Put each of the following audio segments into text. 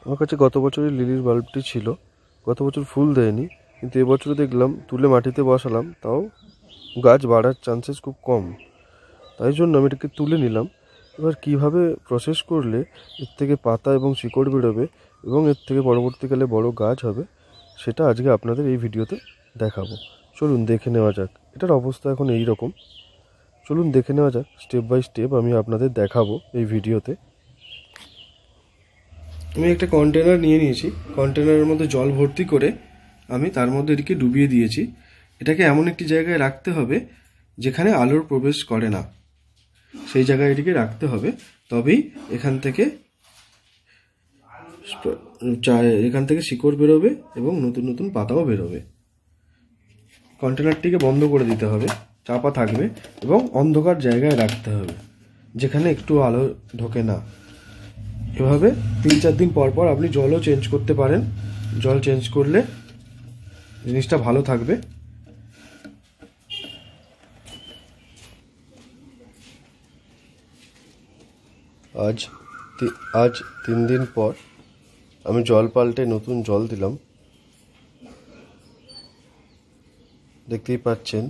আমার কাছে গত বছরের লিলির বাল্বটি ছিল। গত বছর ফুল দেয়নি, কিন্তু এবছর দেখলাম তুলে মাটিতে বসালাম, তাও গাছ বাড়ার চান্সেস খুব কম। তাই জন্য আমি এটাকে তুলে নিলাম। এবার কিভাবে প্রসেস করলে এর থেকে পাতা এবং শিকড় বেরোবে এবং এর থেকে পরবর্তীকালে বড় গাছ হবে, সেটা আজকে আপনাদের এই ভিডিওতে দেখাবো। চলুন দেখে নেওয়া যাক। এটার অবস্থা এখন এই রকম। চলুন দেখে নেওয়া যাক স্টেপ বাই স্টেপ। আমি আপনাদের দেখাবো এই ভিডিওতে। আমি একটা কন্টেনার নিয়ে নিয়েছি। কন্টেনারের মধ্যে জল ভর্তি করে আমি তার মধ্যে এটিকে ডুবিয়ে দিয়েছি। এটাকে এমন একটি জায়গায় রাখতে হবে যেখানে আলোর প্রবেশ করে না, সেই জায়গায় এটিকে রাখতে হবে। তবেই এখান থেকে শিকড় বেরোবে এবং নতুন নতুন পাতাও বেরোবে। কন্টেনারটিকে বন্ধ করে দিতে হবে, চাপা থাকবে এবং অন্ধকার জায়গায় রাখতে হবে যেখানে একটু আলো ঢোকে না। এভাবে 3-4 দিন পর পর আপনি জলও চেঞ্জ করতে পারেন। জল চেঞ্জ করলে জিনিসটা ভালো থাকবে। আজ 3 দিন পর আমি জল পাল্টে নতুন জল দিলাম। দেখতেই পাচ্ছেন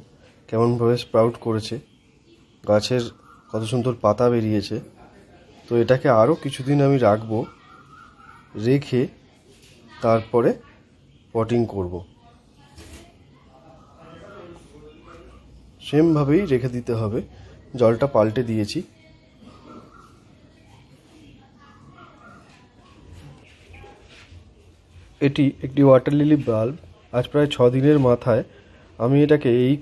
কেমনভাবে স্প্রাউট করেছে, গাছের কত সুন্দর পাতা বেরিয়েছে। তো এটাকে আরও কিছুদিন আমি রাখবো, রেখে তারপরে পটিং করব। সেমভাবেই রেখে দিতে হবে। জলটা পাল্টে দিয়েছি। এটি একটি ওয়াটার লিলি বাল্ব। আজ প্রায় 6 দিনের মাথায় আমি এটাকে এই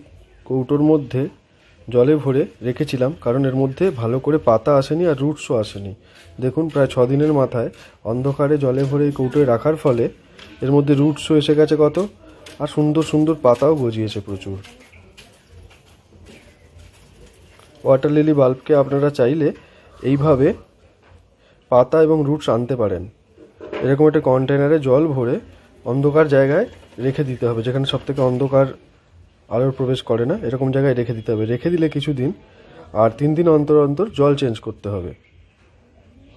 কৌটোর মধ্যে জলে ভরে রেখেছিলাম, কারণ এর মধ্যে ভালো করে পাতা আসেনি আর রুটসও আসেনি। দেখুন, প্রায় 6 দিনের মাথায় অন্ধকারে জলে ভরে এই কৌটোয় রাখার ফলে এর মধ্যে রুটসও এসে গেছে কত, আর সুন্দর সুন্দর পাতাও গজিয়েছে প্রচুর। ওয়াটার লিলি বাল্বকে আপনারা চাইলে এইভাবে পাতা এবং রুটস আনতে পারেন। এরকম একটা কন্টেনারে জল ভরে অন্ধকার জায়গায় রেখে দিতে হবে, যেখানে সব থেকে অন্ধকার, আলোর প্রবেশ করে না, এরকম জায়গায় রেখে দিতে হবে। রেখে দিলে কিছুদিন, আর 3 দিন অন্তর অন্তর জল চেঞ্জ করতে হবে।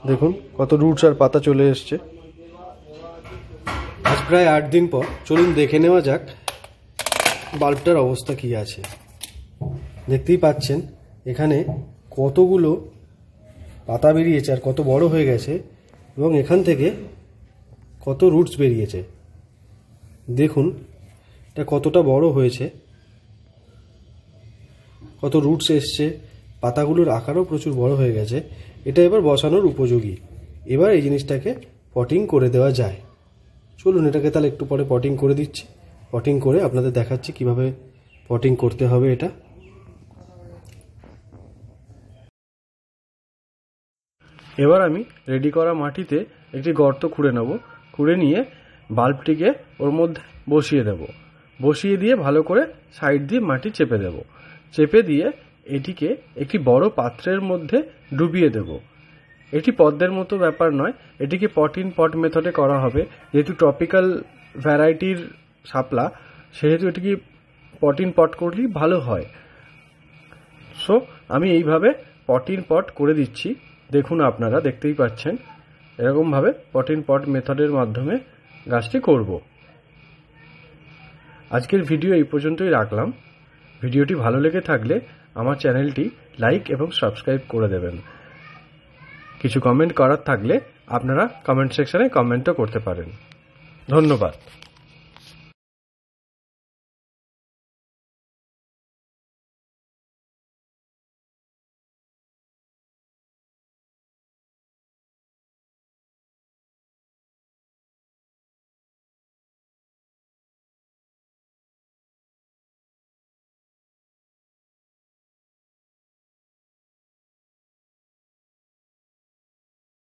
দেখুন কত রুটস আর পাতা চলে এসছে। আজ প্রায় 8 দিন পর চলুন দেখে নেওয়া যাক বাল্বটার অবস্থা কি আছে। দেখতেই পাচ্ছেন এখানে কতগুলো পাতা বেরিয়েছে আর কত বড় হয়ে গেছে, এবং এখান থেকে কত রুটস বেরিয়েছে। দেখুন এটা কতটা বড় হয়েছে, কত রুটস এসছে, পাতাগুলোর আকারও প্রচুর বড় হয়ে গেছে। এটা এবার বসানোর উপযোগী। এবার এই জিনিসটাকে পটিং করে দেওয়া যায়। চলুন এটাকে তাহলে একটু পরে পটিং করে দিচ্ছি। পটিং করে আপনাদের দেখাচ্ছি কিভাবে পটিং করতে হবে এটা। এবার আমি রেডি করা মাটিতে একটি গর্ত খুঁড়ে নেব। খুঁড়ে নিয়ে বাল্বটিকে ওর মধ্যে বসিয়ে দেব। বসিয়ে দিয়ে ভালো করে সাইড দিয়ে মাটি চেপে দেব। চেপে দিয়ে এটিকে একটি বড় পাত্রের মধ্যে ডুবিয়ে দেব। এটি পদ্মের মতো ব্যাপার নয়, এটিকে পট ইন পট মেথডে করা হবে। যেহেতু ট্রপিক্যাল ভ্যারাইটির শাপলা, সেহেতু এটিকে পট ইন পট করলেই ভালো হয়। সো আমি এইভাবে পট ইন পট করে দিচ্ছি। দেখুন, আপনারা দেখতেই পাচ্ছেন এরকমভাবে পট ইন পট মেথডের মাধ্যমে গাছটি করব। আজকের ভিডিও এই পর্যন্তই রাখলাম। ভিডিওটি ভালো লেগে থাকলে আমার চ্যানেলটি লাইক এবং সাবস্ক্রাইব করে দেবেন। কিছু কমেন্ট করার থাকলে আপনারা কমেন্ট সেকশনে কমেন্টও করতে পারেন। ধন্যবাদ।